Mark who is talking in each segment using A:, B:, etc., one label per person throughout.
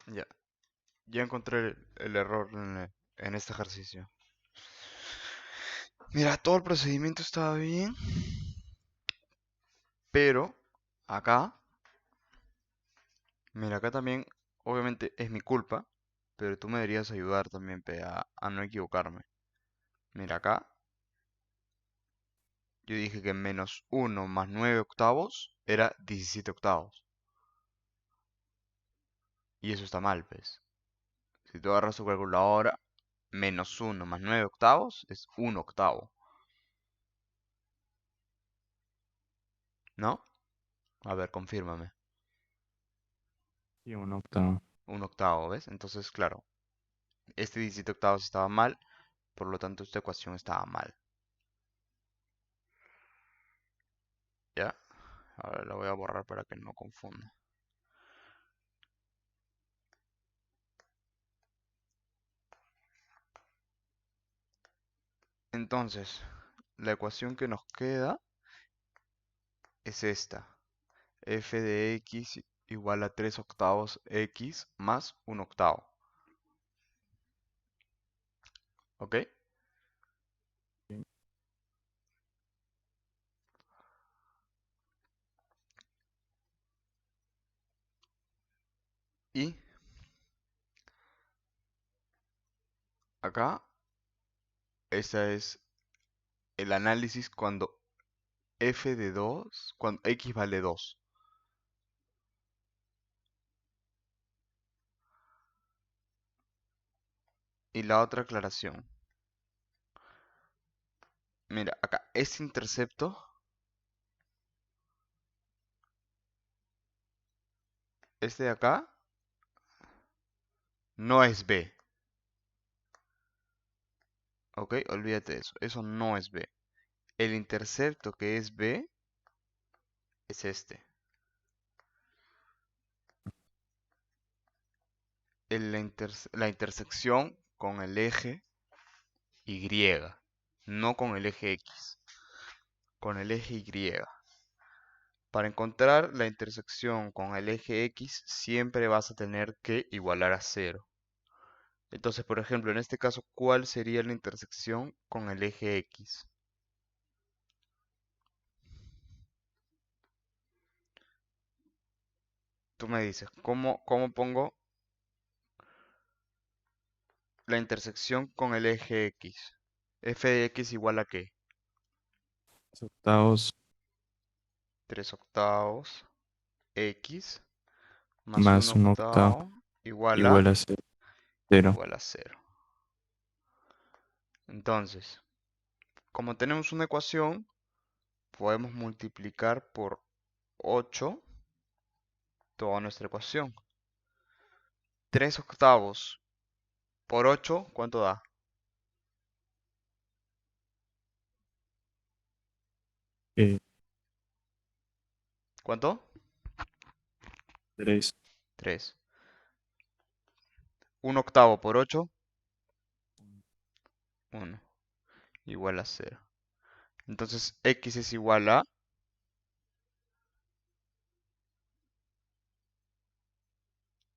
A: Ya, ya encontré el error en este ejercicio. Mira, todo el procedimiento estaba bien, pero acá, mira, acá también, obviamente es mi culpa, pero tú me deberías ayudar también, pe, a no equivocarme. Mira, acá yo dije que menos uno más 9 octavos era 17 octavos. Y eso está mal, pues. Si tú agarras tu calculadora, menos uno más 9 octavos es un octavo, ¿no? A ver, confírmame.
B: Y un octavo.
A: Un octavo, ¿ves? Entonces, claro, este 17 octavos estaba mal, por lo tanto esta ecuación estaba mal. ¿Ya? Ahora la voy a borrar para que no confunda. Entonces, la ecuación que nos queda es esta. F de x igual a 3 octavos x más un octavo. ¿Ok? Y acá, ese es el análisis cuando f de 2, cuando x vale 2. Y la otra aclaración. Mira, acá, este intercepto, este de acá, no es b. ¿Ok? Olvídate de eso. Eso no es b. El intercepto que es b es este. La intersección con el eje y, no con el eje x, con el eje y. Para encontrar la intersección con el eje x, siempre vas a tener que igualar a cero. Entonces, por ejemplo, en este caso, ¿cuál sería la intersección con el eje x? Tú me dices, ¿cómo pongo la intersección con el eje x? F de x igual a ¿qué?
B: Octavos
A: 3 octavos x más un
B: más un octavo
A: octavo igual a
B: igual a cero.
A: igual a cero. Entonces, como tenemos una ecuación, podemos multiplicar por 8 toda nuestra ecuación. 3 octavos por 8, ¿cuánto da?
B: Eh,
A: ¿Cuánto?
B: 3.
A: 3. Un octavo por 8, 1. Igual a cero. Entonces, x es igual a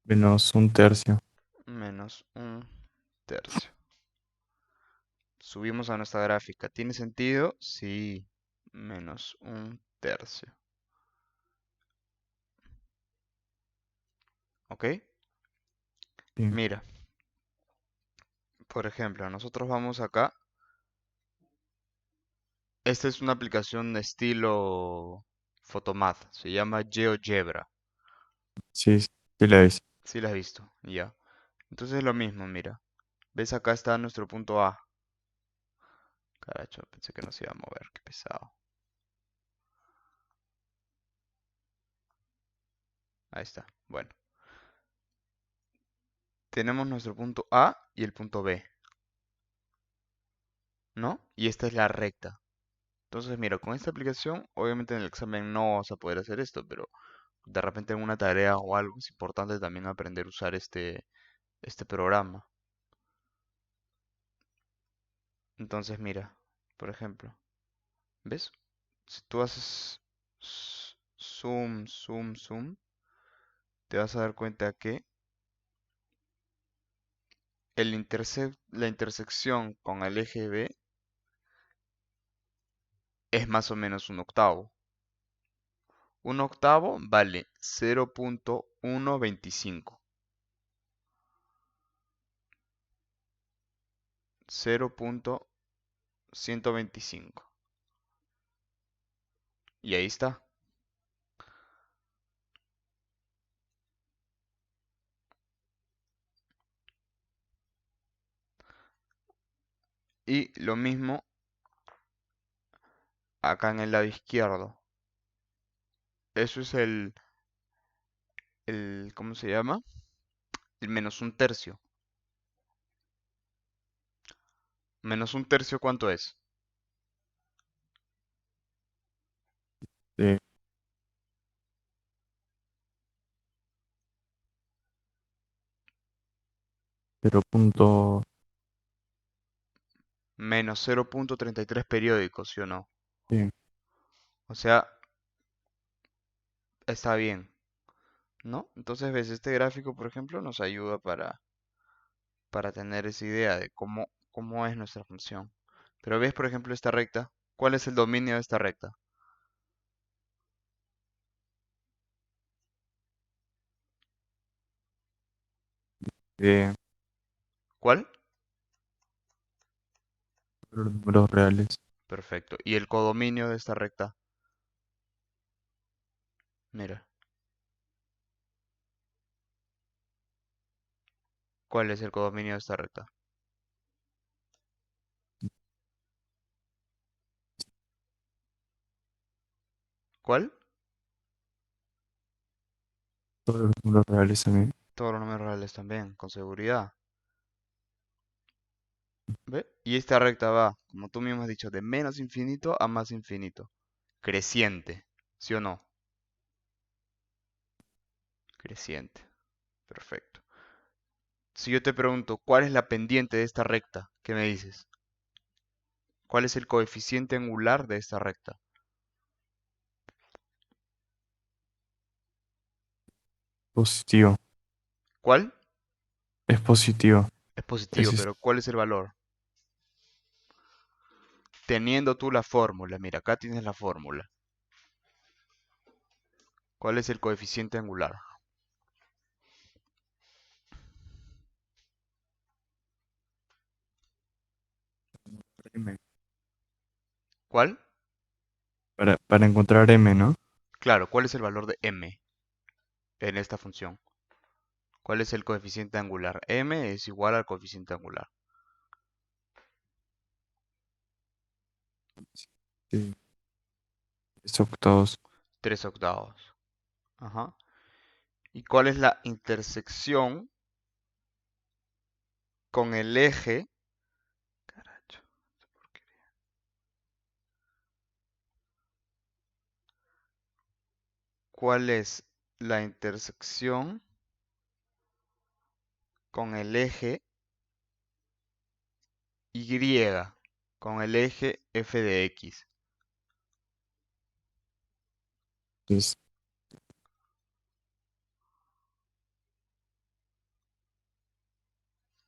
B: Menos un tercio.
A: menos un tercio. Subimos a nuestra gráfica. ¿Tiene sentido? Sí. Menos un tercio. ¿Ok?
B: Bien.
A: Mira, por ejemplo, nosotros vamos acá. Esta es una aplicación de estilo Photomath. Se llama GeoGebra.
B: Sí, sí la hice.
A: Sí la has visto. Ya. Entonces es lo mismo, mira. ¿Ves? Acá está nuestro punto A. Caracho, pensé que no se iba a mover. Qué pesado. Ahí está. Bueno. Tenemos nuestro punto A y el punto B, ¿no? Y esta es la recta. Entonces, mira, con esta aplicación, obviamente en el examen no vas a poder hacer esto, pero de repente en una tarea o algo es importante también aprender a usar este programa. Entonces, mira, por ejemplo, ¿ves? Si tú haces zoom, zoom, zoom, te vas a dar cuenta que la intersección con el eje B es más o menos un octavo. Un octavo vale 0.125. 0.125. Y ahí está. Y lo mismo acá en el lado izquierdo. Eso es ¿cómo se llama? El menos un tercio. Menos un tercio, ¿cuánto es?
B: De 0.100.
A: Menos 0.33 periódicos, ¿sí o no? O sea, está bien, ¿no? Entonces, ves, este gráfico, por ejemplo, nos ayuda para tener esa idea de cómo es nuestra función. Pero ves, por ejemplo, esta recta. ¿Cuál es el dominio de esta recta?
B: De
A: ¿Cuál?
B: los números reales.
A: Perfecto. ¿Y el codominio de esta recta? Mira, ¿cuál es el codominio de esta recta? ¿Cuál?
B: Todos los números reales también.
A: Todos los números reales también, con seguridad. ¿Ve? Y esta recta va, como tú mismo has dicho, de menos infinito a más infinito. Creciente, ¿sí o no? Creciente. Perfecto. Si yo te pregunto, ¿cuál es la pendiente de esta recta? ¿Qué me dices? ¿Cuál es el coeficiente angular de esta recta?
B: Positivo.
A: ¿Cuál?
B: Es positivo.
A: Es positivo,
B: Ese es
A: pero ¿cuál es el valor? Teniendo tú la fórmula, mira, acá tienes la fórmula. ¿Cuál es el coeficiente angular?
B: M.
A: ¿Cuál?
B: Para encontrar M, ¿no?
A: Claro, ¿cuál es el valor de m en esta función? ¿Cuál es el coeficiente angular? M es igual al coeficiente angular.
B: Sí. Es octavos.
A: 3 octavos. Ajá. ¿Y cuál es la intersección con el eje? Caracho, ¿cuál es la intersección con el eje Y, con el eje f de x?
B: Es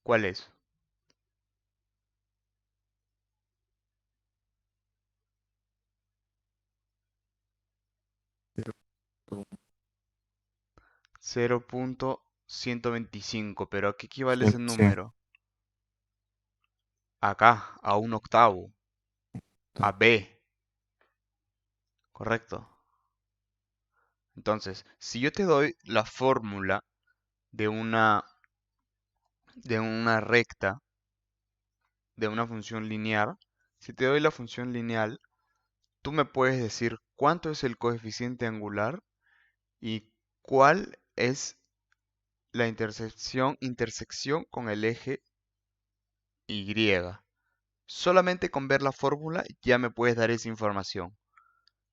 A: ¿Cuál es? 0.125, pero ¿a qué equivale ese
B: sí.
A: número? Acá, a un octavo, a b, ¿correcto? Entonces, si yo te doy la fórmula de una recta, de una función lineal, si te doy la función lineal, tú me puedes decir cuánto es el coeficiente angular y cuál es la intersección con el eje Y. Solamente con ver la fórmula ya me puedes dar esa información.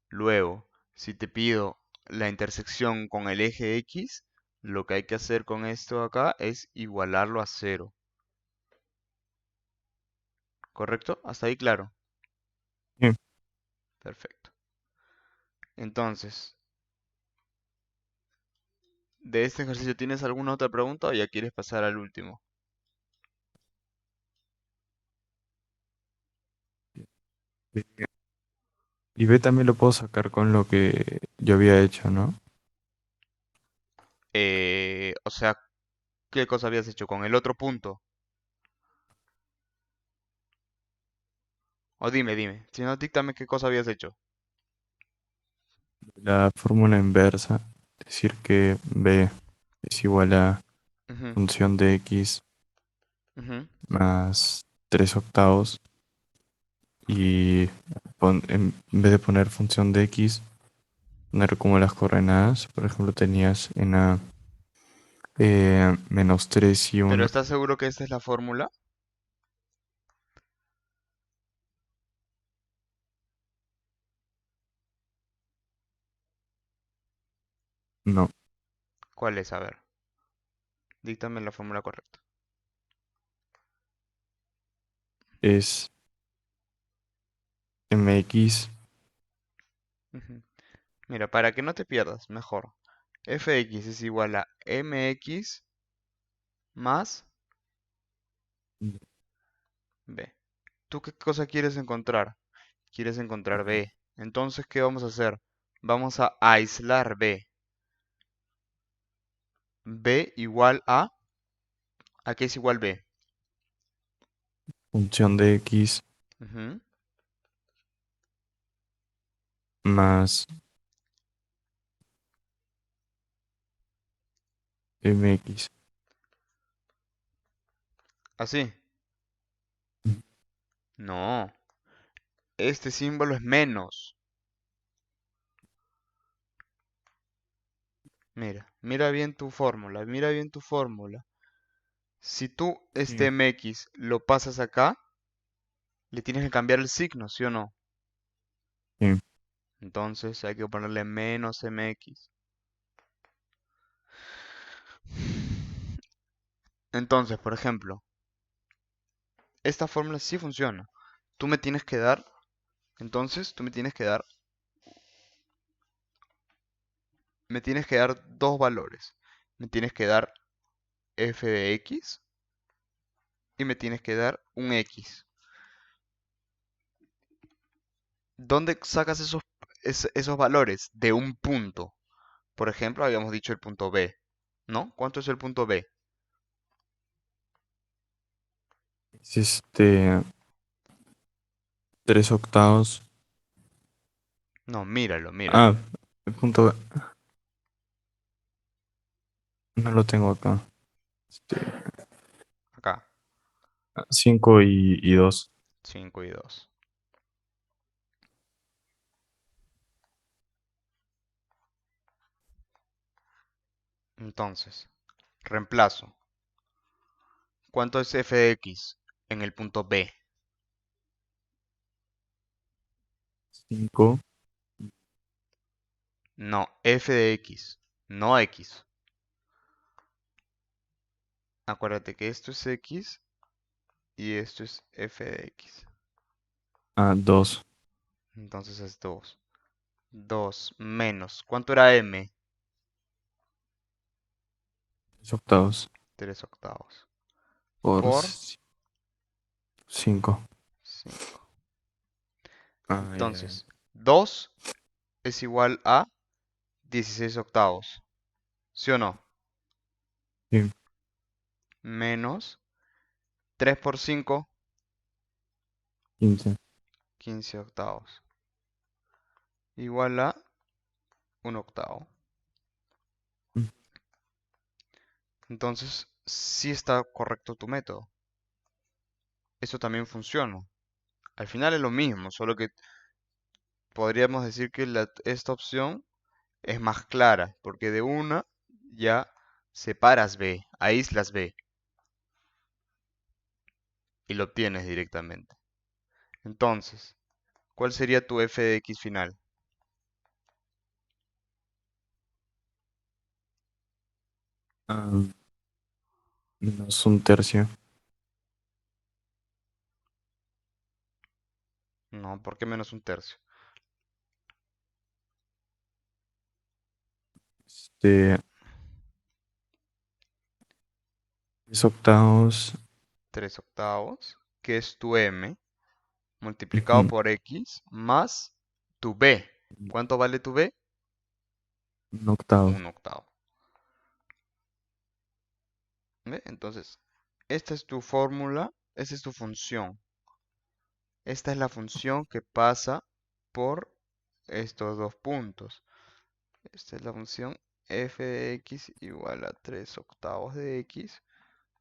A: Luego, si te pido la intersección con el eje X, lo que hay que hacer con esto acá es igualarlo a cero. ¿Correcto? Hasta ahí claro.
B: Sí.
A: Perfecto. Entonces, de este ejercicio, ¿tienes alguna otra pregunta o ya quieres pasar al último?
B: B. Y B también lo puedo sacar con lo que yo había hecho, ¿no?
A: O sea, ¿qué cosa habías hecho con el otro punto? O dime, si no, díctame qué cosa habías hecho.
B: La fórmula inversa, decir que B es igual a
A: Ujú,
B: función de X
A: ujú.
B: más 3 octavos y en vez de poner función de X, poner como las coordenadas. Por ejemplo, tenías en A menos 3 y
A: ¿Pero
B: 1.
A: estás seguro que esta es la fórmula?
B: No,
A: ¿Cuál es? A ver, díctame la fórmula correcta.
B: es MX.
A: Ujú. Mira, para que no te pierdas, mejor. Fx es igual a mx más b. ¿Tú qué cosa quieres encontrar? Quieres encontrar b. Entonces, ¿qué vamos a hacer? Vamos a aislar b. B igual ¿a qué es igual b?
B: Función de X
A: Ujú.
B: más MX.
A: ¿Así? No, este símbolo es menos. Mira bien tu fórmula, mira bien tu fórmula. Si tú este
B: Sí.
A: mx lo pasas acá, le tienes que cambiar el signo, ¿sí o no?
B: Sí.
A: Entonces hay que ponerle menos mx. Entonces, por ejemplo, esta fórmula sí funciona. Tú me tienes que dar, entonces tú me tienes que dar dos valores. Me tienes que dar f de x y me tienes que dar un x. ¿Dónde sacas esos valores? De un punto. Por ejemplo, habíamos dicho el punto B, ¿no? ¿Cuánto es el punto B?
B: Es 3 octavos.
A: No, míralo,
B: Ah,
A: míralo.
B: el punto no lo tengo acá. Este,
A: Acá,
B: 5 y 2.
A: 5 y 2. Entonces, reemplazo. ¿Cuánto es f de x en el punto B?
B: 5.
A: No, f de x, no x. Acuérdate que esto es x y esto es f de x.
B: Ah, 2
A: Entonces es 2. 2 menos. ¿Cuánto era m?
B: octavos
A: 3 octavos.
B: por
A: Por
B: 5.
A: 5.
B: Ah,
A: Entonces, 2 es igual a 16 octavos. ¿Sí o no?
B: sí,
A: Menos 3 por 5,
B: 15.
A: 15 octavos. Igual a un octavo.
B: Mm.
A: Entonces, sí está correcto tu método. Eso también funciona. Al final es lo mismo, solo que podríamos decir que esta opción es más clara, porque de una ya separas B, aíslas B y lo obtienes directamente. Entonces, ¿cuál sería tu f de x final?
B: Ah, menos un tercio.
A: No, ¿por qué menos un tercio?
B: Este, 3 octavos
A: 3 octavos, que es tu m, multiplicado
B: Ujú.
A: por x más tu b. ¿Cuánto vale tu b?
B: Un octavo.
A: 1/8. ¿Ve? Entonces, esta es tu fórmula, esta es tu función. Esta es la función que pasa por estos dos puntos. Esta es la función f de x igual a 3/8 de x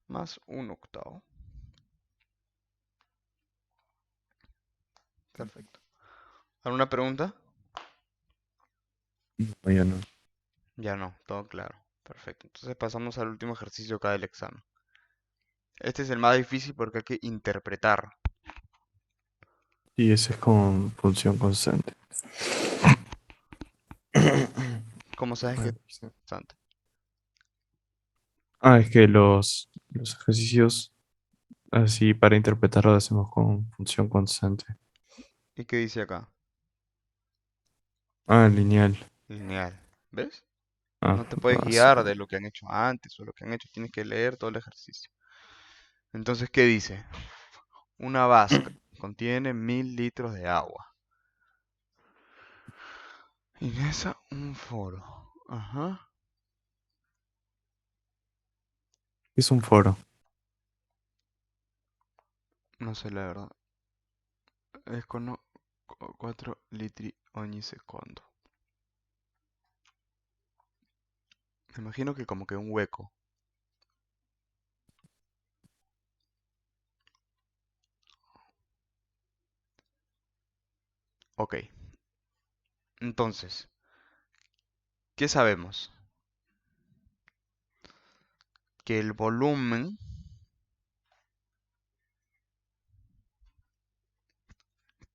A: más 1/8. Perfecto. ¿Alguna pregunta?
B: No, ya no.
A: Ya no, todo claro. Perfecto. Entonces pasamos al último ejercicio acá del examen. Este es el más difícil porque hay que interpretar.
B: Y ese es con función constante.
A: ¿Cómo sabes que es
B: Sí.
A: constante?
B: Es que los ejercicios así para interpretarlo lo hacemos con función constante.
A: ¿Y qué dice acá?
B: Lineal.
A: Lineal. ¿Ves?
B: Ah,
A: No te puedes
B: sí.
A: guiar de lo que han hecho antes o lo que han hecho. Tienes que leer todo el ejercicio. Entonces, ¿qué dice? Una vasca contiene 1000 litros de agua. Ingresa un foro. Ajá.
B: Es un foro.
A: No sé la verdad. Escono 4 litri ogni secondo. Me imagino que como que un hueco. Ok. Entonces, ¿qué sabemos? Que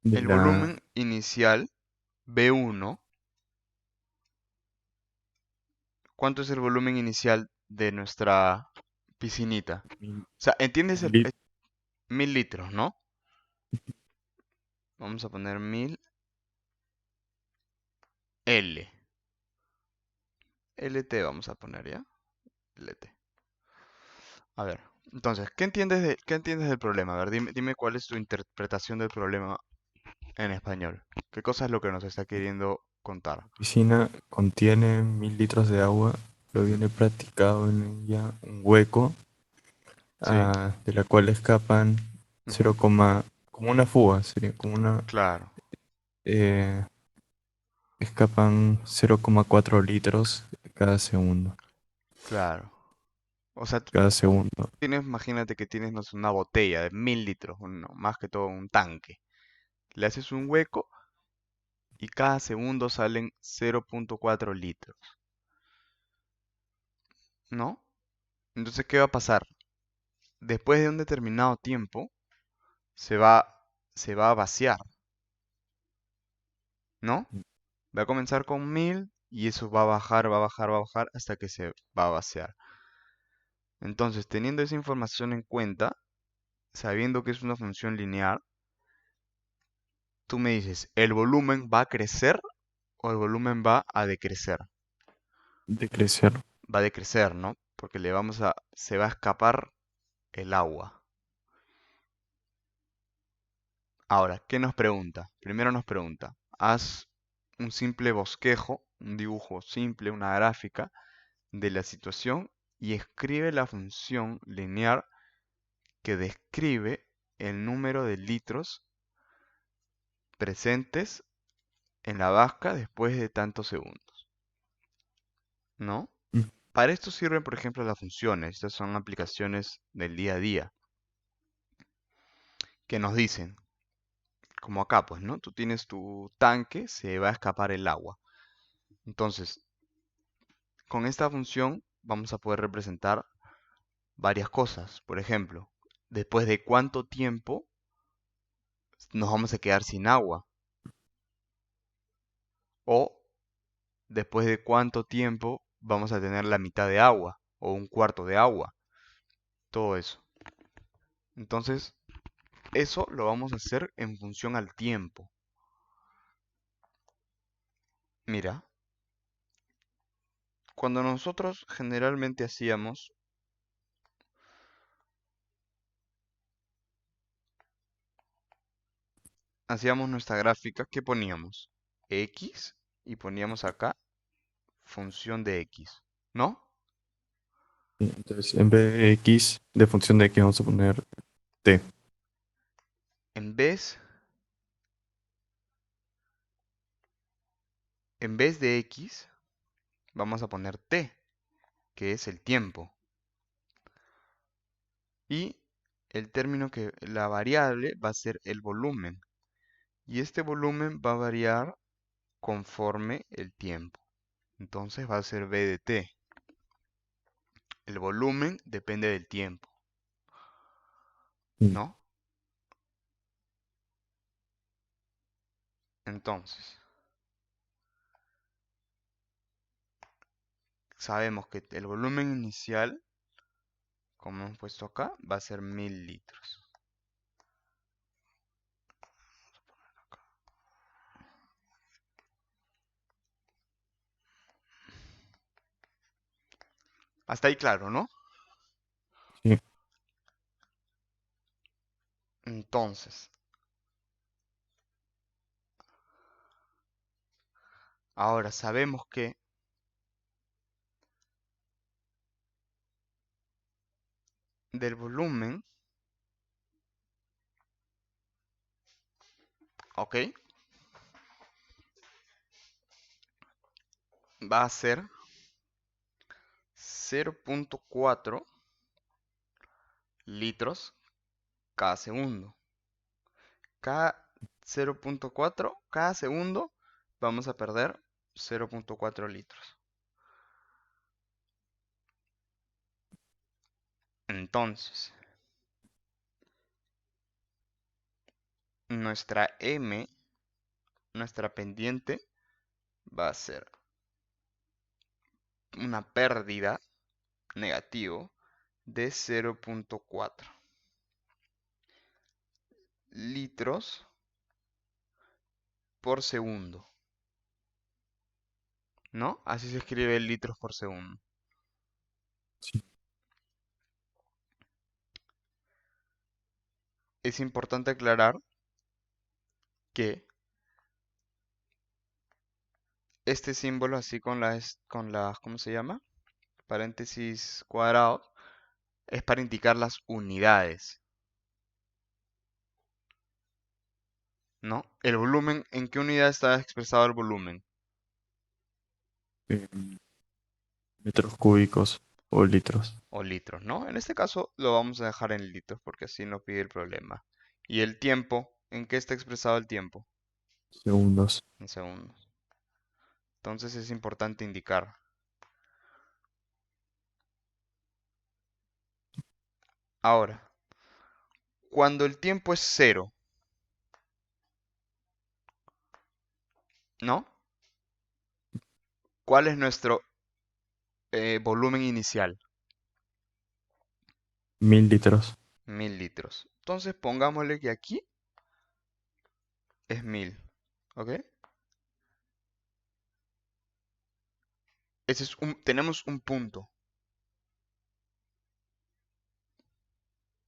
B: De
A: el
B: la
A: volumen inicial B1. ¿Cuánto es el volumen inicial de nuestra piscinita?
B: mil,
A: O sea, ¿entiendes el
B: lit-
A: 1000 litros, no? Vamos a poner 1000 L. LT vamos a poner ya. LT. A ver, entonces, ¿qué entiendes del problema? A ver, dime cuál es tu interpretación del problema en español. ¿Qué cosa es lo que nos está queriendo contar?
B: piscina contiene 1000 litros de agua, pero viene practicado en ella un hueco
A: Sí,
B: de la cual escapan
A: ujú,
B: como una fuga, sería como una,
A: claro,
B: eh, escapan 0,4 litros cada segundo.
A: claro. O sea, tú
B: Cada segundo.
A: tienes, imagínate que tienes, no sé, una botella de 1000 litros, más que todo un tanque. Le haces un hueco y cada segundo salen 0,4 litros, ¿no? Entonces, ¿qué va a pasar? Después de un determinado tiempo, se va, se va a vaciar, ¿no? Va a comenzar con 1000 y eso va a bajar, va a bajar, va a bajar hasta que se va a vaciar. Entonces, teniendo esa información en cuenta, sabiendo que es una función lineal, tú me dices, ¿el volumen va a crecer o el volumen va a decrecer?
B: De crecer.
A: Va a decrecer, ¿no? Porque se va a escapar el agua. Ahora, ¿qué nos pregunta? Primero nos pregunta, haz un simple bosquejo, un dibujo simple, una gráfica de la situación y escribe la función lineal que describe el número de litros presentes en la vasca después de tantos segundos, ¿no?
B: Mm.
A: Para esto sirven, por ejemplo, las funciones. Estas son aplicaciones del día a día que nos dicen, como acá, pues, ¿no? Tú tienes tu tanque, se va a escapar el agua. Entonces, con esta función vamos a poder representar varias cosas. Por ejemplo, después de cuánto tiempo nos vamos a quedar sin agua. O después de cuánto tiempo vamos a tener la mitad de agua o un cuarto de agua. Todo eso. Entonces, eso lo vamos a hacer en función al tiempo. Mira, cuando nosotros generalmente hacíamos, hacíamos nuestra gráfica, ¿qué poníamos? X y poníamos acá función de X, ¿no?
B: Entonces, en vez de x, de función de x, vamos a poner t.
A: En vez, en vez de X, vamos a poner T, que es el tiempo. Y el término que, la variable va a ser el volumen. Y este volumen va a variar conforme el tiempo. Entonces va a ser B de T. El volumen depende del tiempo,
B: Mm.
A: ¿no? Entonces, sabemos que el volumen inicial, como hemos puesto acá, va a ser 1000 litros. Hasta ahí claro, ¿no?
B: Sí,
A: Entonces, ahora sabemos que del volumen, ¿ok? Va a ser 0.4 litros cada segundo. Cada 0.4, cada segundo vamos a perder 0.4 litros. Entonces, nuestra M, nuestra pendiente, va a ser una pérdida negativo de 0.4 litros por segundo, ¿no? Así se escribe litros por segundo.
B: sí.
A: Es importante aclarar que este símbolo así con las, ¿cómo se llama? Paréntesis cuadrados, es para indicar las unidades, ¿no? El volumen, ¿en qué unidad está expresado el volumen?
B: En metros cúbicos o litros,
A: O litros, ¿no? En este caso lo vamos a dejar en litros porque así no pide el problema. ¿Y el tiempo? ¿En qué está expresado el tiempo?
B: segundos.
A: En segundos. Entonces es importante indicar. Ahora, cuando el tiempo es cero, ¿no? ¿Cuál es nuestro volumen inicial?
B: 1000 litros.
A: 1000 litros. Entonces pongámosle que aquí es 1000, ¿ok? Tenemos un punto.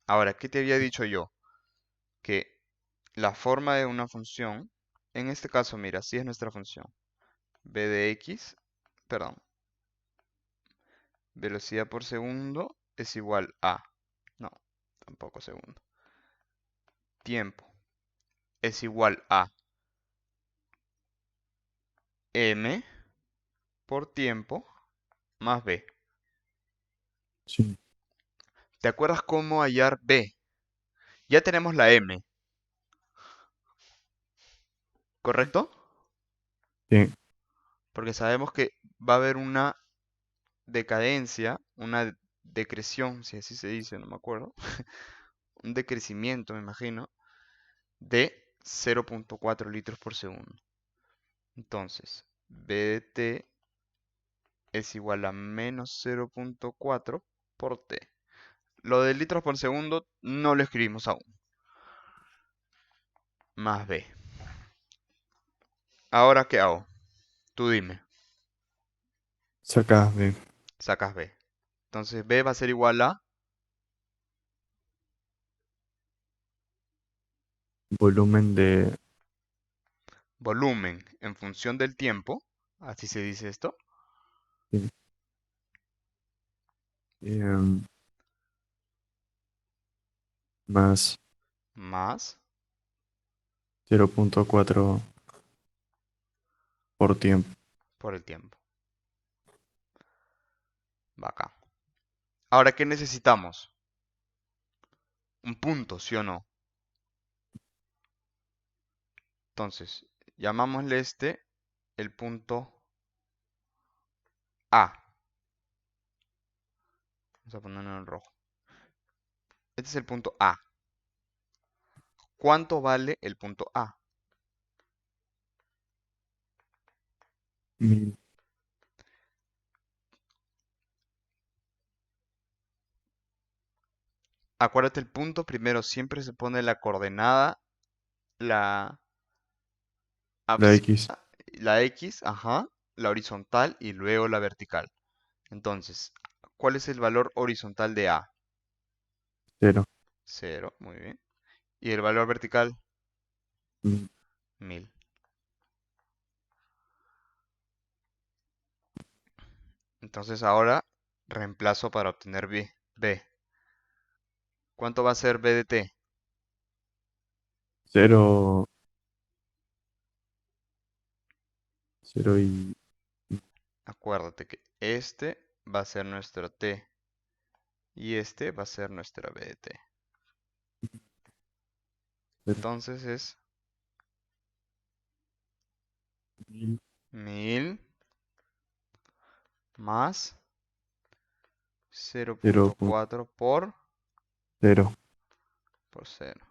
A: Ahora, ¿qué te había dicho yo? Que la forma de una función, en este caso, mira, así es nuestra función. B de x, perdón, velocidad por segundo es igual a, no, tampoco segundo. Tiempo es igual a m por tiempo más b.
B: Sí,
A: ¿Te acuerdas cómo hallar b? Ya tenemos la m, ¿correcto?
B: sí,
A: Porque sabemos que va a haber una decadencia, una decreción, si así se dice, no me acuerdo, un decrecimiento, me imagino, de 0.4 litros por segundo. Entonces, B de t es igual a menos 0.4 por t. Lo de litros por segundo no lo escribimos aún. Más b. Ahora, ¿qué hago? Tú dime.
B: sacas de
A: Sacas b. Entonces, b va a ser igual a
B: volumen de
A: volumen en función del tiempo, así se dice esto,
B: Sí. Em, más
A: más
B: 0.4 por tiempo.
A: por el tiempo. Bacán. Ahora, ¿qué necesitamos? Un punto, ¿sí o no? Entonces, llamámosle este el punto A. Vamos a ponerlo en rojo. Este es el punto A. ¿Cuánto vale el punto A?
B: 1000.
A: Acuérdate, el punto primero siempre se pone la coordenada, la
B: La
A: abscisa,
B: X,
A: la X, ajá, la horizontal y luego la vertical. Entonces, ¿cuál es el valor horizontal de A?
B: 0.
A: 0, muy bien. ¿Y el valor vertical?
B: 1000.
A: 1000. Entonces ahora reemplazo para obtener B. ¿Cuánto va a ser B de T?
B: 0, 0 y
A: Acuérdate que este va a ser nuestro T y este va a ser nuestra B de T.
B: 0.
A: Entonces es
B: 1000,
A: 1000 más
B: 0.0.
A: 0.4 por 0.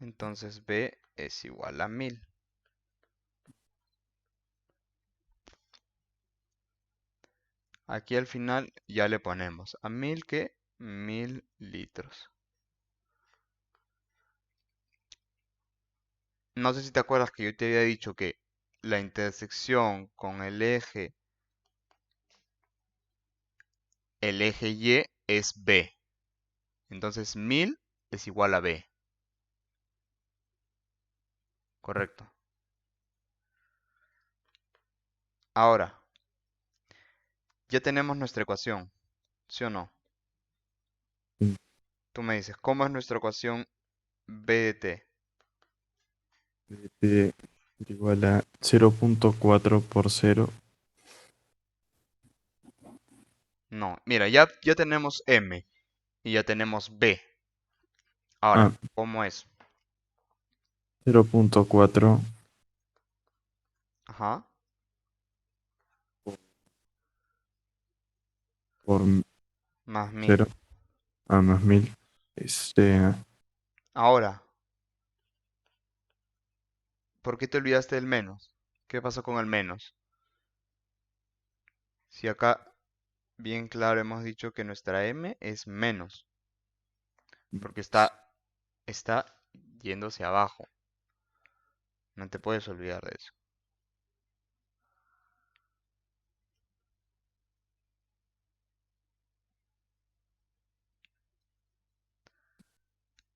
A: Entonces B es igual a 1000. Aquí al final ya le ponemos a 1000 que 1000 litros. No sé si te acuerdas que yo te había dicho que la intersección con el eje Y es B. Entonces 1000 es igual a B. Correcto. Ahora, ya tenemos nuestra ecuación, ¿sí o no? Tú me dices, ¿cómo es nuestra ecuación B de T?
B: T igual a 0.4 por 0.
A: No, mira, ya tenemos M y ya tenemos B.
B: Ah,
A: Ahora, ¿cómo es?
B: 0.4
A: Ajá,
B: por
A: más
B: 0.
A: 1000.
B: Más 1000. Este,
A: Ahora, ¿por qué te olvidaste del menos? ¿Qué pasó con el menos? Si acá bien claro hemos dicho que nuestra M es menos, porque está yéndose abajo. No te puedes olvidar de eso.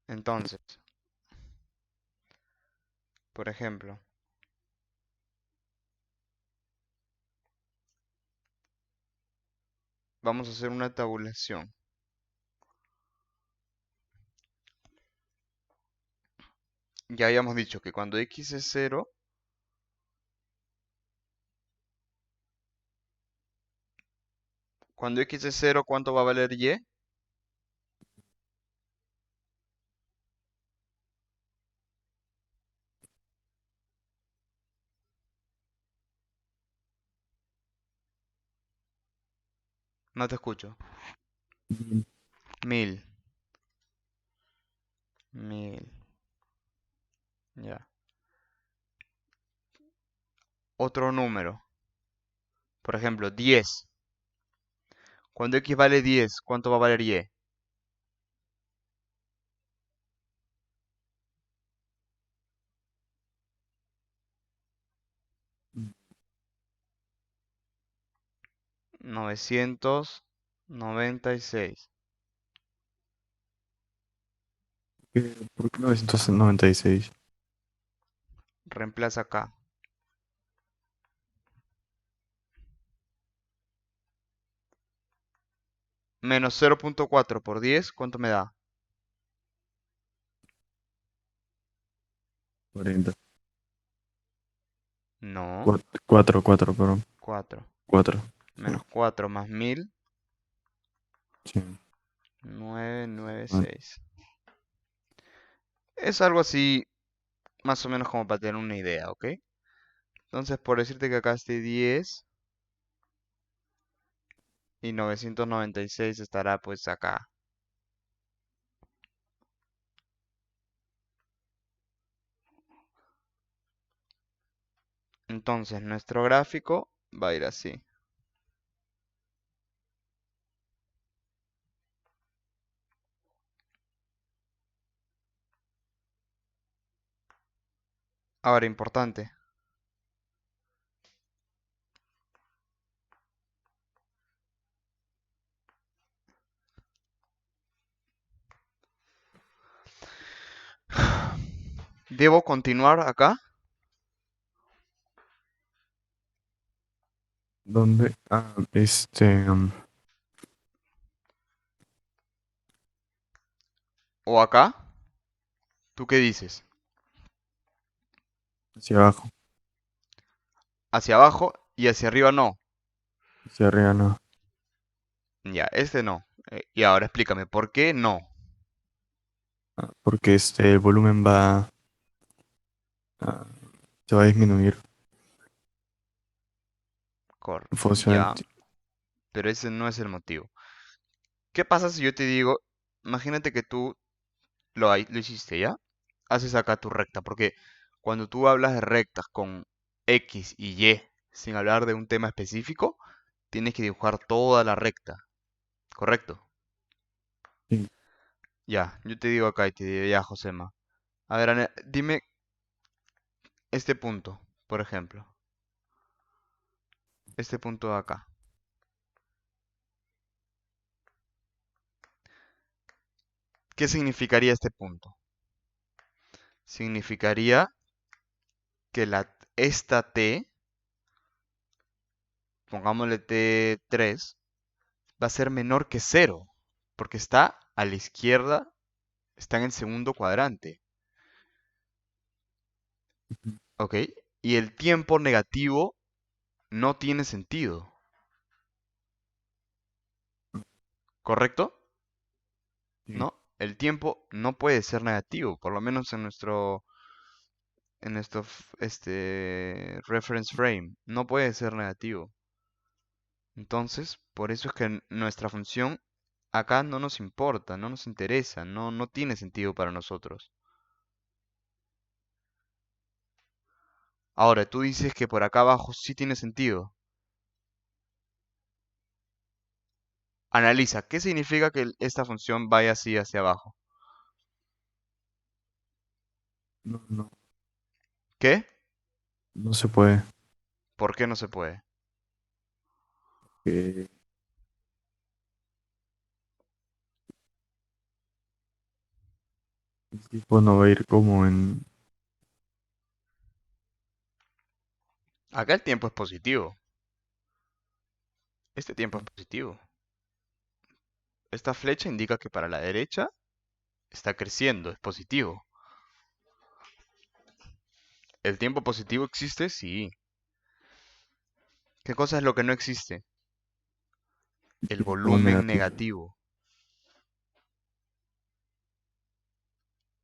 A: Entonces, por ejemplo, vamos a hacer una tabulación. Ya habíamos dicho que cuando x es 0, cuando x es 0, ¿cuánto va a valer y? No te escucho.
B: 1000.
A: 1000. 1000. Ya. Otro número. Por ejemplo, 10. Cuando x vale 10, ¿cuánto va a valer y? 996.
B: ¿Por qué 996?
A: Reemplaza acá. Menos 0.4 por 10, ¿cuánto me da?
B: 40.
A: No,
B: 4, perdón.
A: 4.
B: 4. Sí.
A: Menos 4 más 1000,
B: Sí.
A: 996. Es algo así, más o menos como para tener una idea, ¿ok? Entonces, por decirte que acá esté 10 y 996 estará pues acá. Entonces, nuestro gráfico va a ir así. Ahora, importante. ¿Debo continuar acá
B: ¿Dónde?
A: o acá? ¿Tú qué dices?
B: Hacia abajo.
A: Hacia abajo y hacia arriba no.
B: Hacia arriba no.
A: Ya, este no. Y ahora explícame, ¿por qué no?
B: Porque el volumen ah, se va a disminuir en función del
A: Ya, pero ese no es el motivo. ¿Qué pasa si yo te digo, imagínate que tú lo hiciste, ¿ya? Haces acá tu recta, porque cuando tú hablas de rectas con X y Y, sin hablar de un tema específico, tienes que dibujar toda la recta, ¿correcto?
B: sí,
A: Ya, yo te digo acá y te digo, ya, Josema. A ver, dime este punto, por ejemplo. Este punto de acá. ¿Qué significaría este punto? Significaría que esta T, pongámosle T3, va a ser menor que cero, porque está a la izquierda, está en el segundo cuadrante,
B: ujú,
A: ¿ok? Y el tiempo negativo no tiene sentido, ¿correcto?
B: sí.
A: ¿No? El tiempo no puede ser negativo, por lo menos en nuestro reference frame, no puede ser negativo. Entonces, por eso es que nuestra función acá no nos importa, no nos interesa, no tiene sentido para nosotros. Ahora, tú dices que por acá abajo sí tiene sentido. Analiza, ¿qué significa que esta función vaya así hacia abajo?
B: No, no,
A: ¿Qué?
B: no se puede.
A: ¿Por qué no se puede?
B: Que el tipo no va a ir como en...
A: Acá el tiempo es positivo. Este tiempo es positivo. Esta flecha indica que para la derecha está creciendo, es positivo. ¿El tiempo positivo existe? Sí. ¿Qué cosa es lo que no existe?
B: el
A: El
B: tiempo
A: volumen
B: negativo.
A: negativo.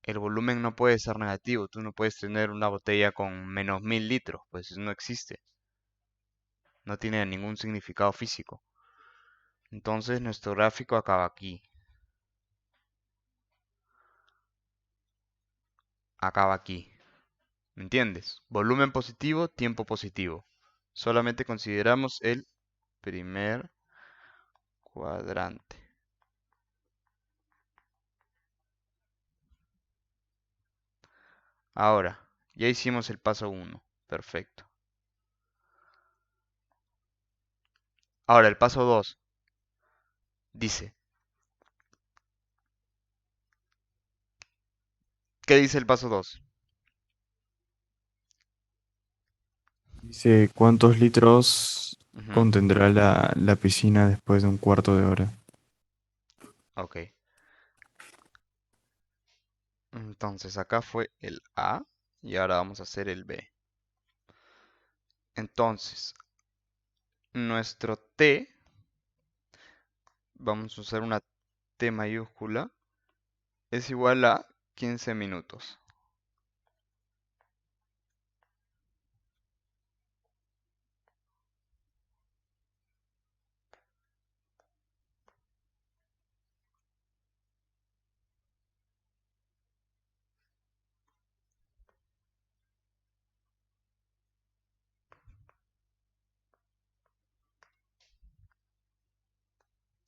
A: El volumen no puede ser negativo. Tú no puedes tener una botella con menos 1000 litros, pues eso no existe. No tiene ningún significado físico. Entonces nuestro gráfico acaba aquí. Acaba aquí. ¿Me entiendes? Volumen positivo, tiempo positivo. Solamente consideramos el primer cuadrante. Ahora, ya hicimos el paso uno. Perfecto. Ahora, el paso 2 dice, ¿qué dice el paso 2?
B: Dice, ¿cuántos litros
A: Ujú,
B: contendrá la piscina después de un cuarto de hora?
A: ok. Entonces acá fue el A y ahora vamos a hacer el B. Entonces, nuestro T, vamos a usar una T mayúscula, es igual a 15 minutos.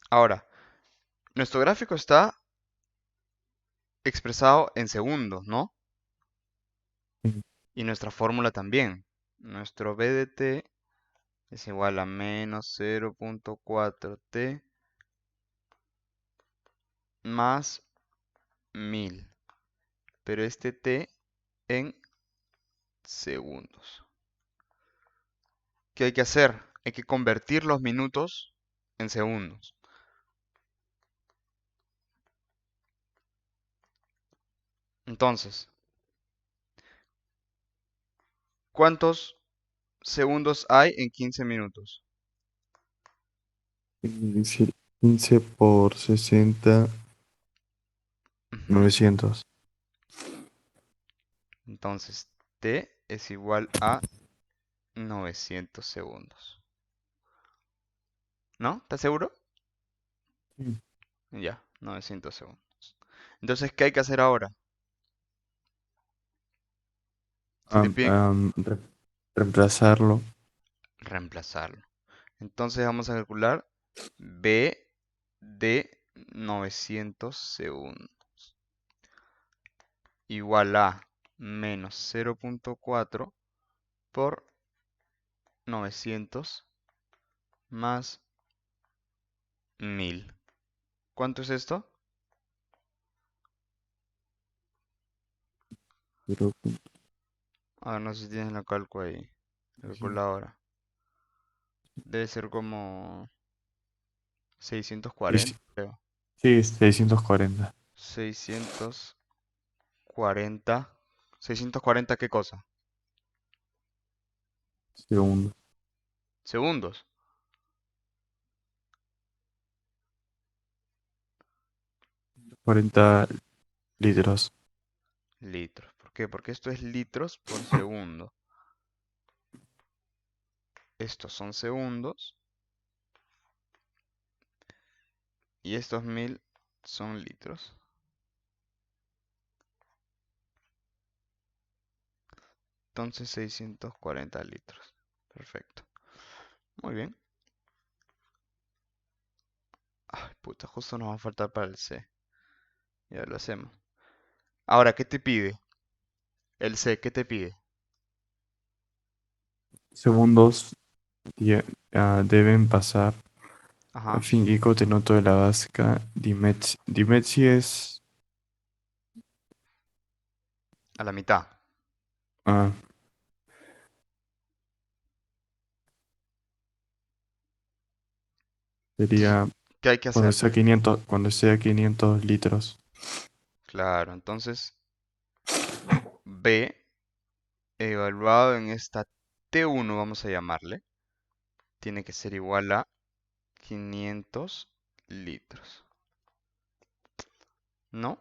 A: Ahora, nuestro gráfico está expresado en segundos, ¿no?
B: Mm.
A: Y nuestra fórmula también. Nuestro B de T es igual a menos 0.4T más 1000. Pero este T en segundos. ¿Qué hay que hacer? Hay que convertir los minutos en segundos. Entonces, ¿cuántos segundos hay en 15 minutos?
B: Dice 15 por 60,
A: Ujú.
B: 900.
A: Entonces, T es igual a 900 segundos. ¿No? ¿Estás seguro?
B: Mm.
A: Ya, 900 segundos. Entonces, ¿qué hay que hacer ahora? Si te piden
B: Reemplazarlo.
A: reemplazarlo. Entonces vamos a calcular B de 900 segundos igual a menos 0.4 por 900 más 1000. ¿Cuánto es esto?
B: Pero,
A: A ver, no sé si tienes la calco ahí. La calculadora. Debe ser como 640,
B: sí,
A: creo.
B: sí, 640
A: 640. ¿640 qué cosa?
B: segundos.
A: Segundos.
B: 40 litros.
A: Litros. ¿Por qué? Porque esto es litros por segundo. Estos son segundos y estos 1000 son litros. Entonces 640 litros. Perfecto. Muy bien. Ay, puta, justo nos va a faltar para el C. Ya lo hacemos. Ahora, ¿qué te pide? El C, ¿qué te pide?
B: Segundos deben pasar.
A: Ajá,
B: Finché contenuto della vasca di mezzi es
A: a la mitad.
B: ah,
A: Entonces,
B: sería
A: ¿qué hay que hacer?
B: cuando sea 500 litros.
A: Claro, entonces B evaluado en esta T1, vamos a llamarle, tiene que ser igual a 500 litros. ¿No?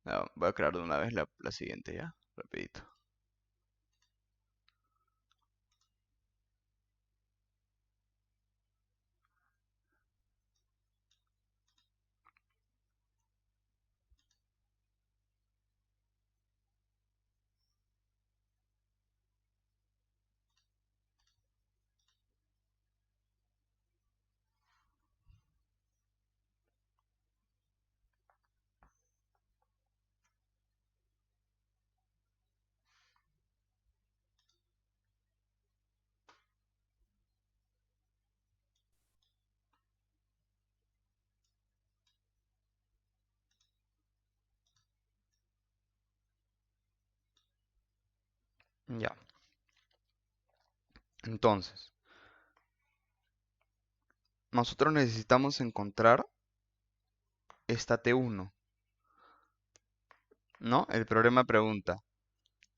A: Ah, voy a crear de una vez la siguiente ya, rapidito. Ya. Entonces, nosotros necesitamos encontrar esta T1, ¿no? El problema pregunta,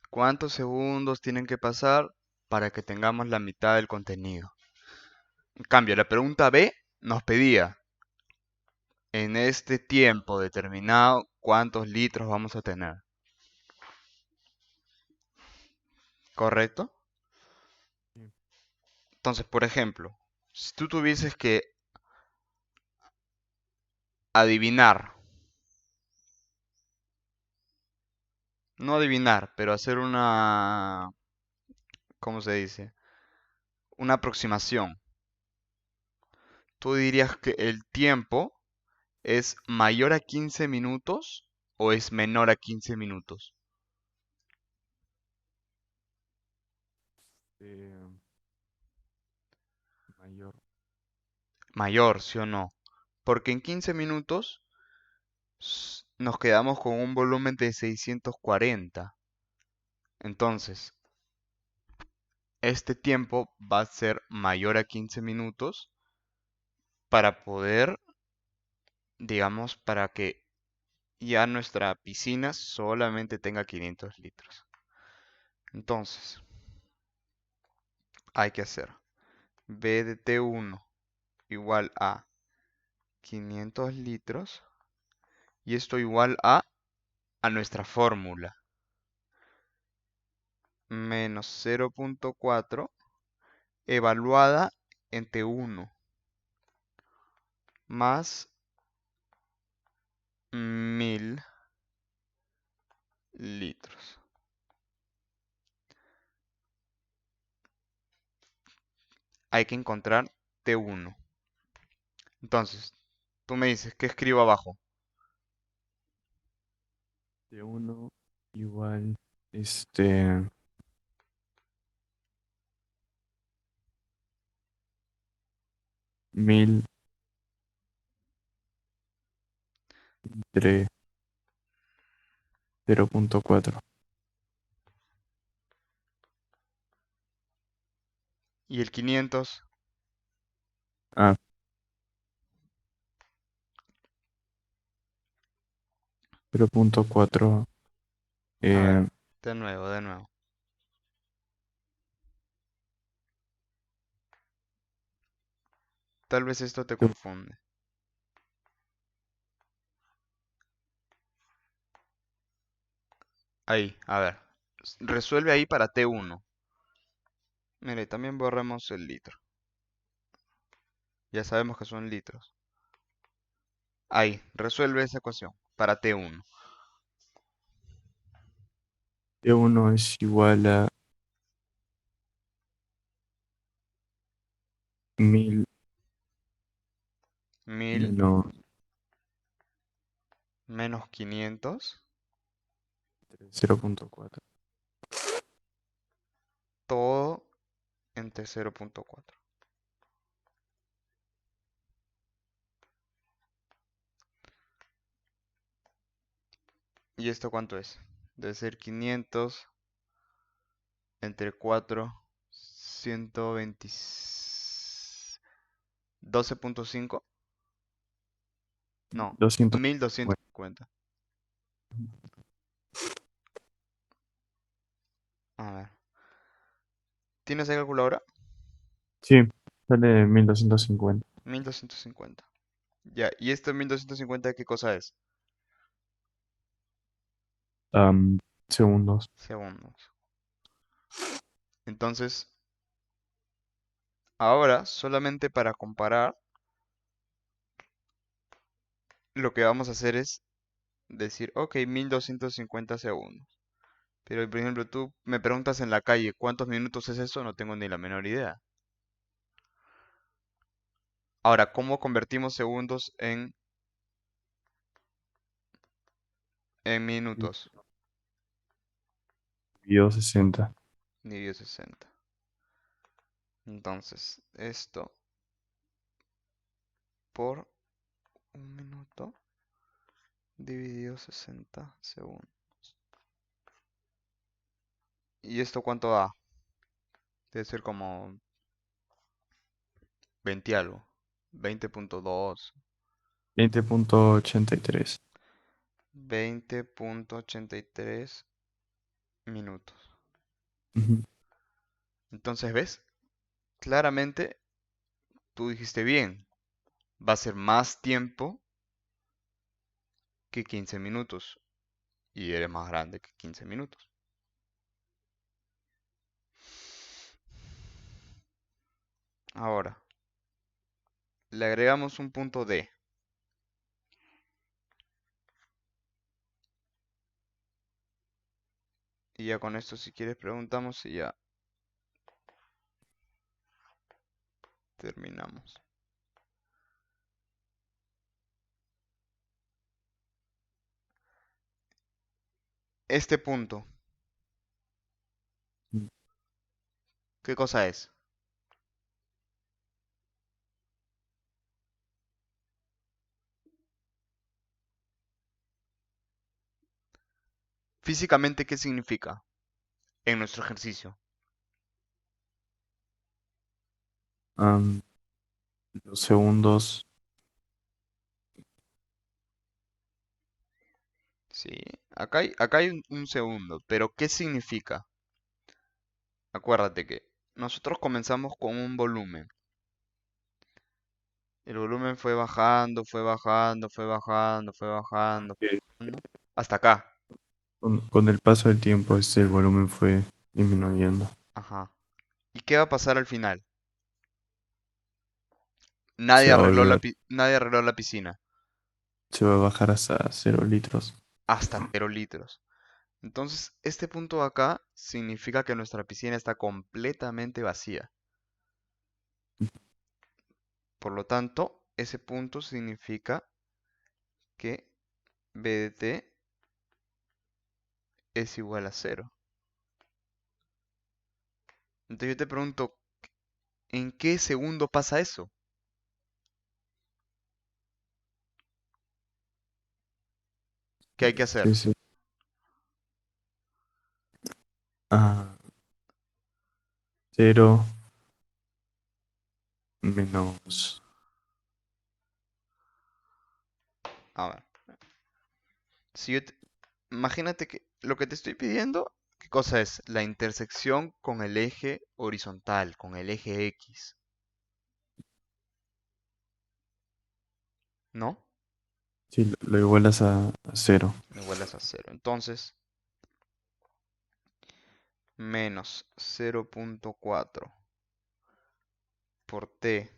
A: ¿cuántos segundos tienen que pasar para que tengamos la mitad del contenido? En cambio, la pregunta B nos pedía, en este tiempo determinado, ¿cuántos litros vamos a tener? ¿Correcto?
B: Sí.
A: Entonces, por ejemplo, si tú tuvieses que adivinar, no adivinar, pero hacer una, ¿cómo se dice? Una aproximación. ¿Tú dirías que el tiempo es mayor a 15 minutos o es menor a 15 minutos?
B: Eh, mayor.
A: Mayor, ¿sí o no? Porque en 15 minutos nos quedamos con un volumen de 640. Entonces, este tiempo va a ser mayor a 15 minutos para poder, digamos, para que ya nuestra piscina solamente tenga 500 litros. Entonces, hay que hacer B de T1 igual a 500 litros y esto igual a nuestra fórmula menos 0,4 evaluada en T1 más 1000 litros. Hay que encontrar T1. Entonces, tú me dices, ¿qué escribo abajo?
B: De uno igual, este, 1000 entre 0.4.
A: Y el 500,
B: Ah, 0.4.
A: a ver,
B: eh,
A: de nuevo, de nuevo. Tal vez esto te confunde. Ahí, a ver. Resuelve ahí para T1. Mire, también borremos el litro. Ya sabemos que son litros. Ahí, resuelve esa ecuación para T1.
B: T1 es igual a 1000
A: 1000
B: menos
A: menos 500,
B: 0.4.
A: todo entre 0,4. ¿Y esto cuánto es? Debe ser 500 entre 4, 120, 12,5. No,
B: 250.
A: 1250. A ver. ¿Tienes ahí calculadora?
B: Sí, sale 1250
A: 1250. Ya, ¿y esto 1250 qué cosa es?
B: segundos.
A: Segundos. Entonces, ahora, solamente para comparar, lo que vamos a hacer es decir, ok, 1250 segundos. Pero, por ejemplo, tú me preguntas en la calle, ¿cuántos minutos es eso? No tengo ni la menor idea. Ahora, ¿cómo convertimos segundos en minutos?
B: Dividido 60.
A: Dividido 60. Entonces, esto por un minuto dividido 60 segundos. ¿Y esto cuánto da? Debe ser como 20 algo. 20.2.
B: 20.83.
A: 20.83 minutos.
B: Ujú.
A: Entonces, ¿ves? Claramente tú dijiste bien. Va a ser más tiempo que 15 minutos. Y eres más grande que 15 minutos. Ahora, le agregamos un punto D. Y ya con esto, si quieres, preguntamos y ya terminamos. Este punto, ¿qué cosa es? Físicamente, ¿qué significa en nuestro ejercicio?
B: Am, los segundos.
A: Sí, acá hay un segundo, pero ¿qué significa? Acuérdate que nosotros comenzamos con un volumen. El volumen fue bajando, fue bajando, fue bajando, fue bajando,
B: Que
A: bajando, hasta acá.
B: con el paso del tiempo, el volumen fue disminuyendo.
A: Ajá. ¿Y qué va a pasar al final?
B: Se va a volver,
A: Nadie arregló la piscina.
B: se va a bajar hasta 0 litros.
A: Hasta 0 litros. Entonces, este punto de acá significa que nuestra piscina está completamente vacía. Por lo tanto, ese punto significa que B de t es igual a 0. Entonces yo te pregunto, ¿en qué segundo pasa eso? ¿Qué hay que hacer?
B: Sí, sí. Ah, 0 menos.
A: A ver, si yo te- imagínate que lo que te estoy pidiendo, ¿qué cosa es? La intersección con el eje horizontal, con el eje X, ¿no?
B: Sí, lo igualas a 0.
A: Lo igualas a 0. Entonces, menos 0.4 por t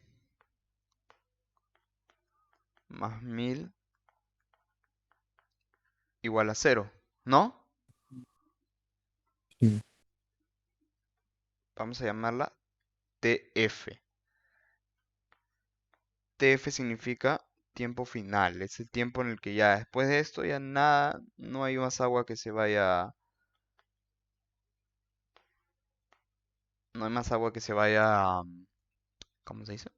A: más 1000 igual a 0, ¿no?
B: Sí,
A: Vamos a llamarla TF. TF significa tiempo final, es el tiempo en el que ya después de esto ya nada, no hay más agua que se vaya, no hay más agua que se vaya, ¿cómo se dice?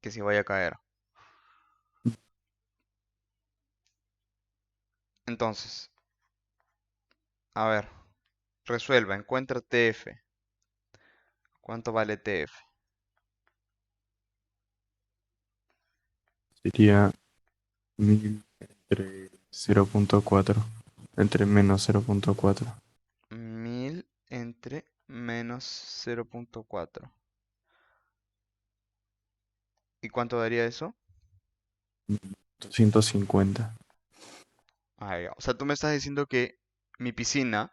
A: Que se vaya a caer. Entonces, a ver, resuelva, encuentra TF. ¿Cuánto vale TF?
B: sería 1000 entre 0.4. Entre menos 0.4.
A: 1000 entre menos 0.4. ¿Y cuánto daría eso?
B: 250.
A: Ah, ya. O sea, tú me estás diciendo que mi piscina,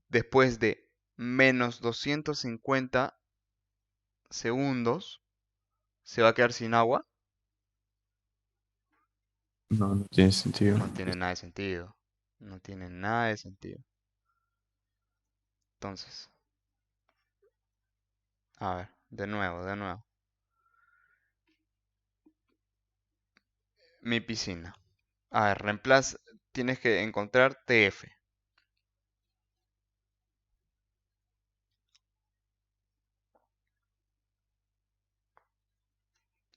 A: después de menos 250 segundos, se va a quedar sin agua.
B: No, no tiene sentido.
A: No tiene nada de sentido. No tiene nada de sentido. Entonces, a ver, de nuevo, de nuevo. Mi piscina. A ver, reemplaza, tienes que encontrar TF.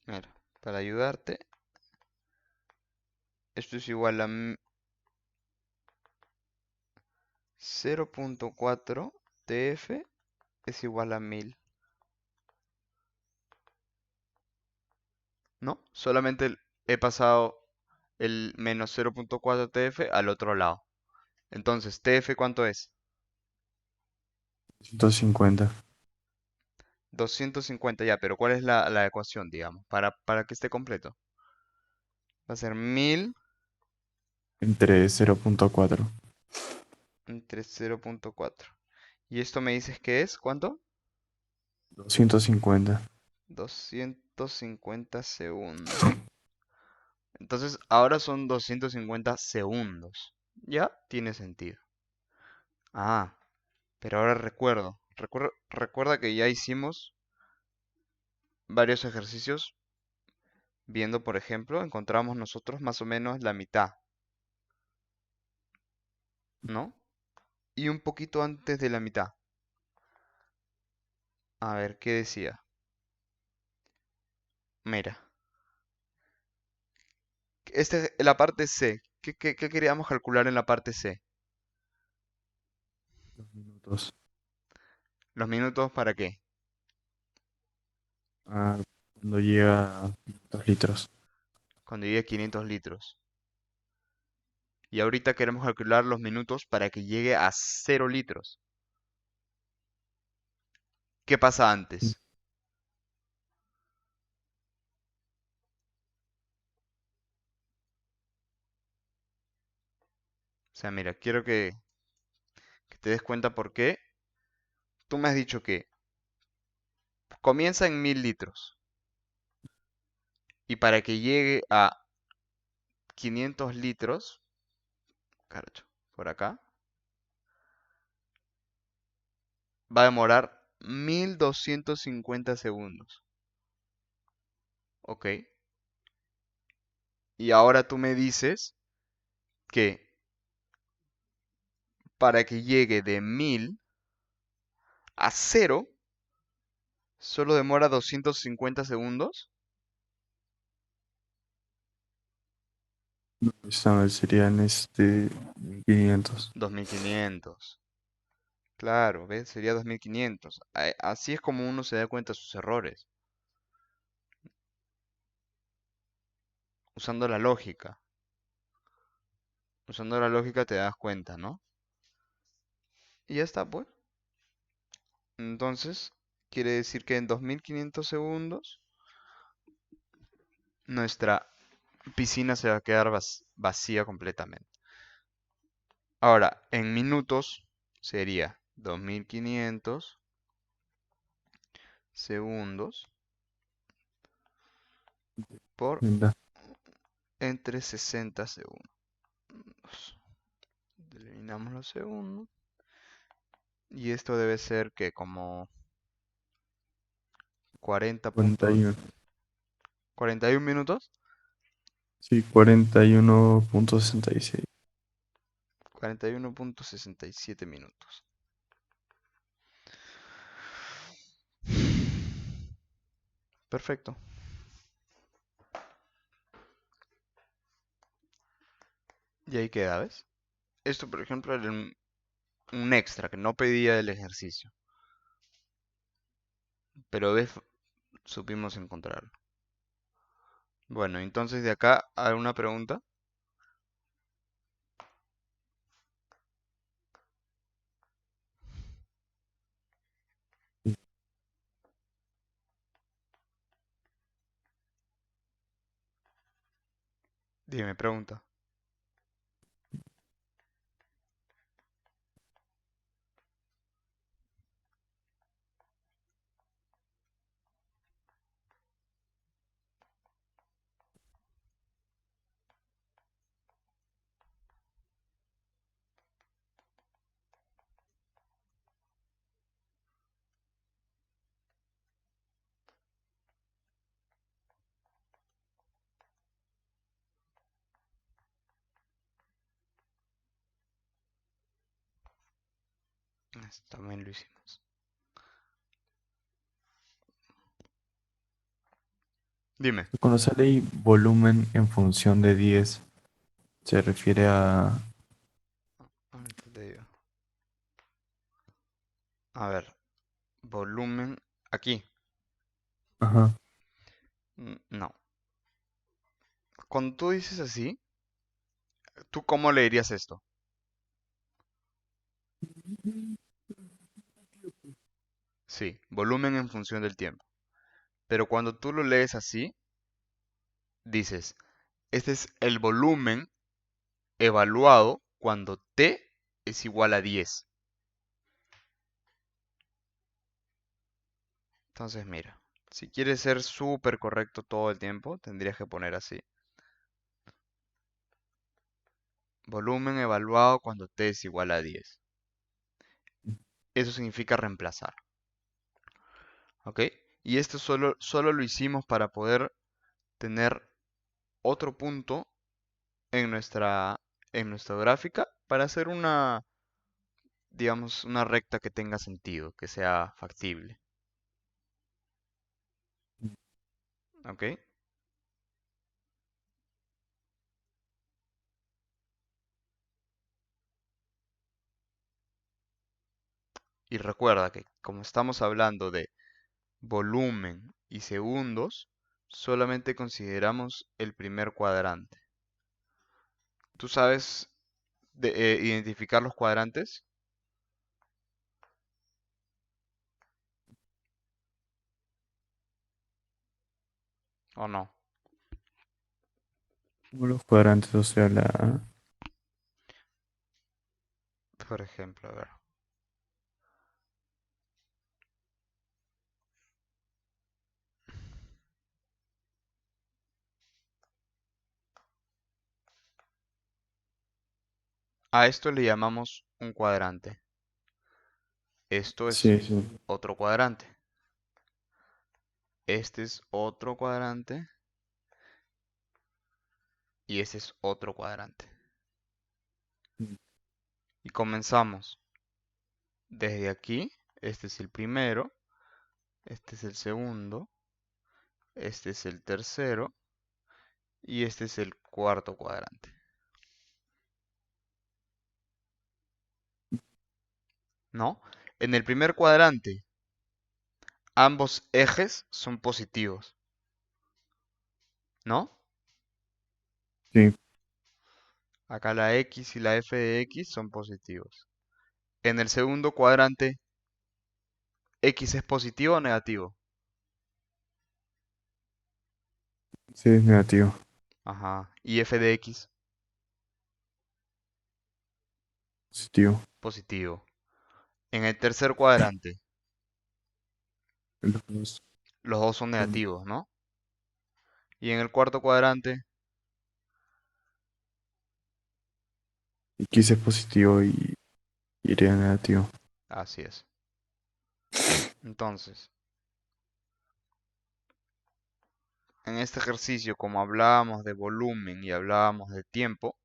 A: Mira, para ayudarte, esto es igual a 0.4 TF es igual a 1000, ¿no? Solamente he pasado el menos 0.4 TF al otro lado. Entonces, TF, ¿cuánto es?
B: 150
A: 250 ya, pero ¿cuál es la ecuación, digamos? Para que esté completo. Va a ser 1000
B: entre 0.4.
A: entre 0.4. ¿Y esto me dices que es? ¿Cuánto?
B: 250.
A: 250 segundos. Entonces, ahora son 250 segundos. ¿Ya? Tiene sentido. Ah, pero ahora recuerda que ya hicimos varios ejercicios viendo, por ejemplo, encontramos nosotros más o menos la mitad, ¿no? Y un poquito antes de la mitad. A ver, ¿qué decía? Mira, la parte C. ¿Qué queríamos calcular en la parte C?
B: Los minutos.
A: ¿Los minutos para qué?
B: Cuando llega a 2 litros.
A: Cuando llegue a 500 litros. Y ahorita queremos calcular los minutos para que llegue a 0 litros. ¿Qué pasa antes? O sea, mira, quiero que te des cuenta por qué. Tú me has dicho que comienza en 1000 litros. Y para que llegue a 500 litros, caracho, por acá, va a demorar 1250 segundos. ¿Ok? Y ahora tú me dices que para que llegue de 1000 a 0, solo demora 250 segundos.
B: Serían 1500.
A: 2500. Claro, ¿ves? Sería 2500. Así es como uno se da cuenta de sus errores, usando la lógica. Usando la lógica te das cuenta, ¿no? Y ya está, pues. Entonces, quiere decir que en 2500 segundos nuestra piscina se va a quedar vacía completamente. Ahora, en minutos sería 2500 segundos por
B: Venga.
A: entre 60 segundos. Eliminamos los segundos. Y esto debe ser que como 40 puntos,
B: 41.
A: 41 minutos.
B: Sí, 41.66.
A: 41.67 minutos. Perfecto. Y ahí queda, ¿ves? Esto, por ejemplo, era un extra que no pedía el ejercicio. Pero ves, supimos encontrarlo. Bueno, entonces de acá hay una pregunta. Dime, pregunta. Esto también lo hicimos. Dime.
B: Cuando sale ahí volumen en función de 10, se refiere a
A: Ahorita te digo. A ver, volumen aquí.
B: Ajá.
A: No. Cuando tú dices así, ¿tú cómo le dirías esto? Sí, volumen en función del tiempo. Pero cuando tú lo lees así, dices, este es el volumen evaluado cuando t es igual a 10. Entonces, mira, si quieres ser súper correcto todo el tiempo, tendrías que poner así. Volumen evaluado cuando t es igual a 10. Eso significa reemplazar, ¿ok? Y esto solo lo hicimos para poder tener otro punto en nuestra gráfica para hacer una, digamos, una recta que tenga sentido, que sea factible, ¿ok? Y recuerda que como estamos hablando de volumen y segundos, solamente consideramos el primer cuadrante. ¿Tú sabes identificar los cuadrantes o no?
B: Como los cuadrantes, o sea, la...
A: Por ejemplo, a ver. A esto le llamamos un cuadrante. Esto es
B: Sí, sí.
A: otro cuadrante. Este es otro cuadrante y este es otro cuadrante. Y comenzamos desde aquí. Este es el primero, este es el segundo, este es el tercero y este es el cuarto cuadrante. ¿No? En el primer cuadrante, ambos ejes son positivos, ¿no?
B: Sí,
A: Acá la X y la F de X son positivos. En el segundo cuadrante, ¿X es positivo o negativo?
B: sí, es negativo.
A: Ajá. ¿Y F de X?
B: Positivo.
A: Positivo. En el tercer cuadrante,
B: Los dos
A: los dos son
B: son-
A: negativos, ¿no? Y en el cuarto cuadrante,
B: X es positivo y Y iría negativo.
A: así es. Entonces, en este ejercicio, como hablábamos de volumen y hablábamos de tiempo,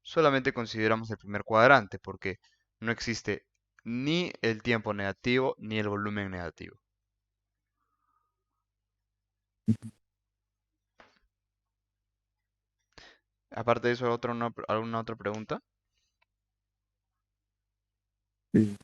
A: solamente consideramos el primer cuadrante porque no existe ni el tiempo negativo ni el volumen negativo. Aparte de eso, ¿alguna otra pregunta?
B: Sí.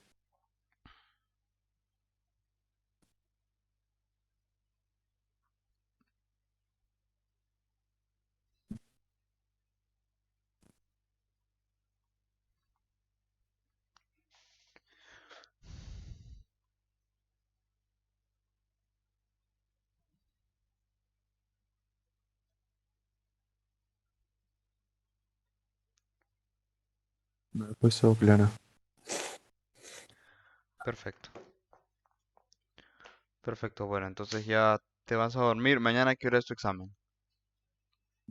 B: Me ha puesto clara.
A: Perfecto. Perfecto, bueno, entonces ya te vas a dormir. Mañana, ¿qué hora es tu examen?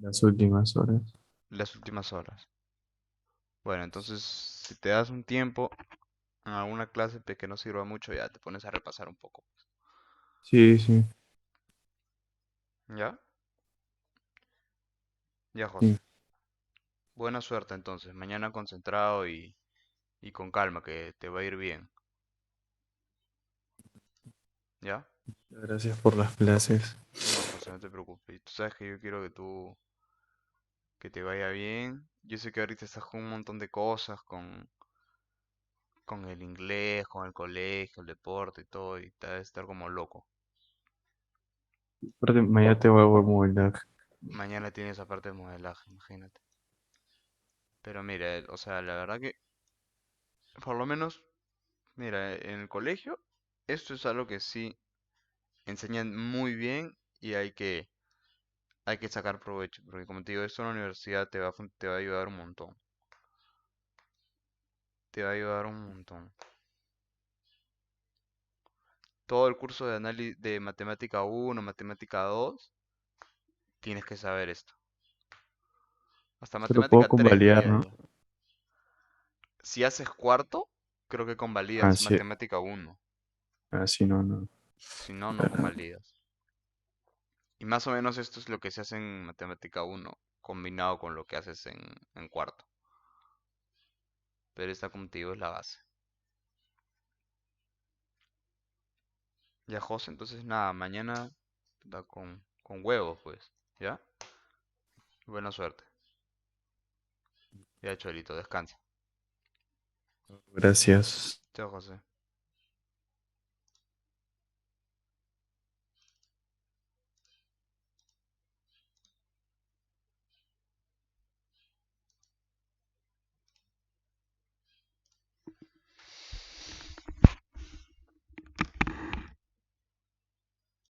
B: Las últimas horas.
A: Las últimas horas. Bueno, entonces si te das un tiempo en alguna clase que no sirva mucho, ya te pones a repasar un poco.
B: Sí, sí,
A: ¿Ya? Ya, José.
B: sí.
A: Buena suerte entonces. Mañana concentrado y con calma, que te va a ir bien. ¿Ya?
B: Gracias por las clases.
A: No, José, no te preocupes. Y tú sabes que yo quiero que te vaya bien. Yo sé que ahorita estás con un montón de cosas, con con el inglés, con el colegio, el deporte y todo, y te vas a estar como loco.
B: Aparte, mañana te voy a ver modelaje.
A: Mañana tienes esa parte de modelaje, imagínate. Pero mira, o sea, la verdad que, por lo menos, mira, en el colegio, esto es algo que sí enseñan muy bien y hay que sacar provecho, porque como te digo, esto en la universidad te va a ayudar un montón. Te va a ayudar un montón. Todo el curso de análisis de matemática uno, matemática 2, tienes que saber esto. Hasta
B: Se lo puedo
A: matemática 3
B: convalidar,
A: diría
B: ¿no?
A: yo. Si haces cuarto, creo que
B: Ah,
A: convalidas
B: sí.
A: matemática uno.
B: Ah, sí, no, no.
A: Si no, no
B: Ah,
A: convalidas. Y más o menos esto es lo que se hace en matemática uno, combinado con lo que haces en cuarto. Pero esta, como te digo, es la base. Ya, José, entonces nada, mañana da con huevos, pues. ¿Ya? Buena suerte. Ya, Cholito, descansa.
B: gracias.
A: Chao, José.